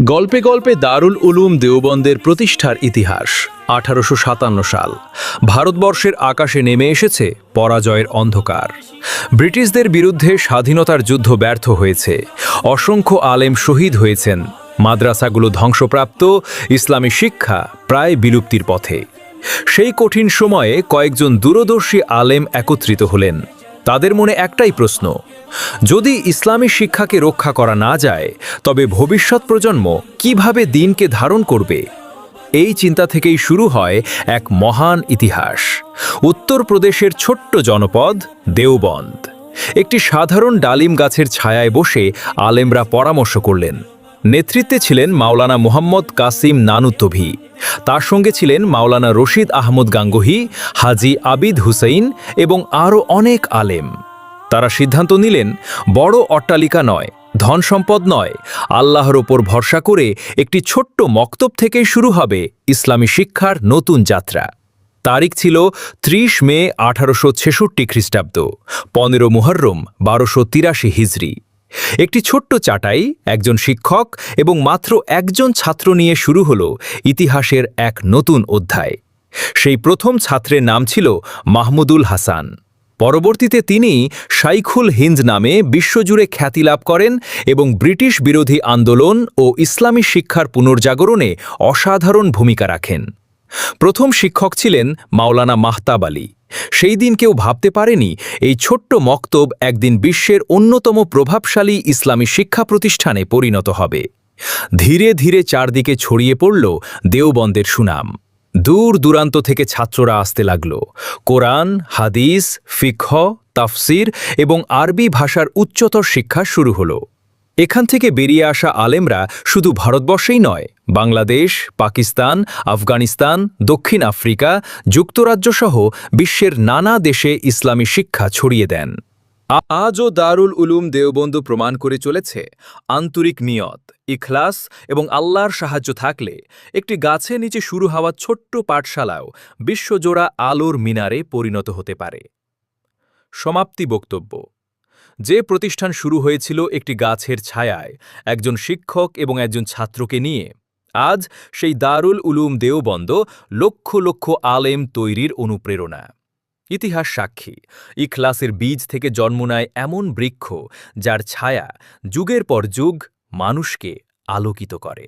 গল্পে গল্পে দারুল উলুম দেওবন্দের প্রতিষ্ঠার ইতিহাস 1857 সাল। ভারতবর্ষের আকাশে নেমে এসেছে পরাজয়ের অন্ধকার। ব্রিটিশদের বিরুদ্ধে স্বাধীনতার যুদ্ধ ব্যর্থ হয়েছে, অসংখ্য আলেম শহীদ হয়েছেন, মাদ্রাসাগুলো ধ্বংসপ্রাপ্ত, ইসলামী শিক্ষা প্রায় বিলুপ্তির পথে। সেই কঠিন সময়ে কয়েকজন দূরদর্শী আলেম একত্রিত হলেন। তাদের মনে একটাই প্রশ্ন, যদি ইসলামী শিক্ষাকে রক্ষা করা না যায় তবে ভবিষ্যৎ প্রজন্ম কিভাবে দ্বীনকে ধারণ করবে? এই চিন্তা থেকেই শুরু হয় এক মহান ইতিহাস। উত্তরপ্রদেশের ছোট্ট জনপদ দেওবন্দ। একটি সাধারণ ডালিম গাছের ছায়ায় বসে আলেমরা পরামর্শ করলেন। নেতৃত্বে ছিলেন মাওলানা মুহাম্মদ কাসিম নানুতভি, তার সঙ্গে ছিলেন মাওলানা রশিদ আহমদ গাঙ্গুহি, হাজি আবিদ হুসেইন এবং আরও অনেক আলেম। তারা সিদ্ধান্ত নিলেন, বড় অট্টালিকা নয়, ধন সম্পদ নয়, আল্লাহর ওপর ভরসা করে একটি ছোট্ট মক্তব থেকেই শুরু হবে ইসলামী শিক্ষার নতুন যাত্রা। তারিখ ছিল 30 মে 1866 খ্রিস্টাব্দ, 15 মুহররম 1283 হিজরি। একটি ছোট্ট চাটাই, একজন শিক্ষক এবং মাত্র একজন ছাত্র নিয়ে শুরু হলো ইতিহাসের এক নতুন অধ্যায়। সেই প্রথম ছাত্রের নাম ছিল মাহমুদুল হাসান। পরবর্তীতে তিনি শাইখুল হিন্দ নামে বিশ্বজুড়ে খ্যাতি লাভ করেন এবং ব্রিটিশ বিরোধী আন্দোলন ও ইসলামী শিক্ষার পুনর্জাগরণে অসাধারণ ভূমিকা রাখেন। প্রথম শিক্ষক ছিলেন মাওলানা মাহতাব আলী। সেই দিন কেউ ভাবতে পারেনি এই ছোট্ট মক্তব একদিন বিশ্বের অন্যতম প্রভাবশালী ইসলামী শিক্ষা প্রতিষ্ঠানে পরিণত হবে। ধীরে ধীরে চারদিকে ছড়িয়ে পড়ল দেওবন্দের সুনাম। দূর দূরান্ত থেকে ছাত্ররা আসতে লাগল। কোরআন, হাদিস, ফিকহ, তাফসির এবং আরবি ভাষার উচ্চতর শিক্ষা শুরু হল। এখান থেকে বেরিয়ে আসা আলেমরা শুধু ভারতবর্ষেই নয়, বাংলাদেশ, পাকিস্তান, আফগানিস্তান, দক্ষিণ আফ্রিকা, যুক্তরাজ্যসহ বিশ্বের নানা দেশে ইসলামী শিক্ষা ছড়িয়ে দেন। আজও দারুল উলুম দেওবন্দ প্রমাণ করে চলেছে, আন্তরিক নিয়ত, ইখলাস এবং আল্লাহর সাহায্য থাকলে একটি গাছের নিচে শুরু হওয়া ছোট্ট পাঠশালাও বিশ্বজোড়া আলোর মিনারে পরিণত হতে পারে। সমাপ্তি বক্তব্য। যে প্রতিষ্ঠান শুরু হয়েছিল একটি গাছের ছায়ায়, একজন শিক্ষক এবং একজন ছাত্রকে নিয়ে, আজ সেই দারুল উলুম দেওবন্দ লক্ষ লক্ষ আলেম তৈরির অনুপ্রেরণা। ইতিহাস সাক্ষী, ইখলাসের বীজ থেকে জন্ম নেয় এমন বৃক্ষ যার ছায়া যুগের পর যুগ মানুষকে আলোকিত করে।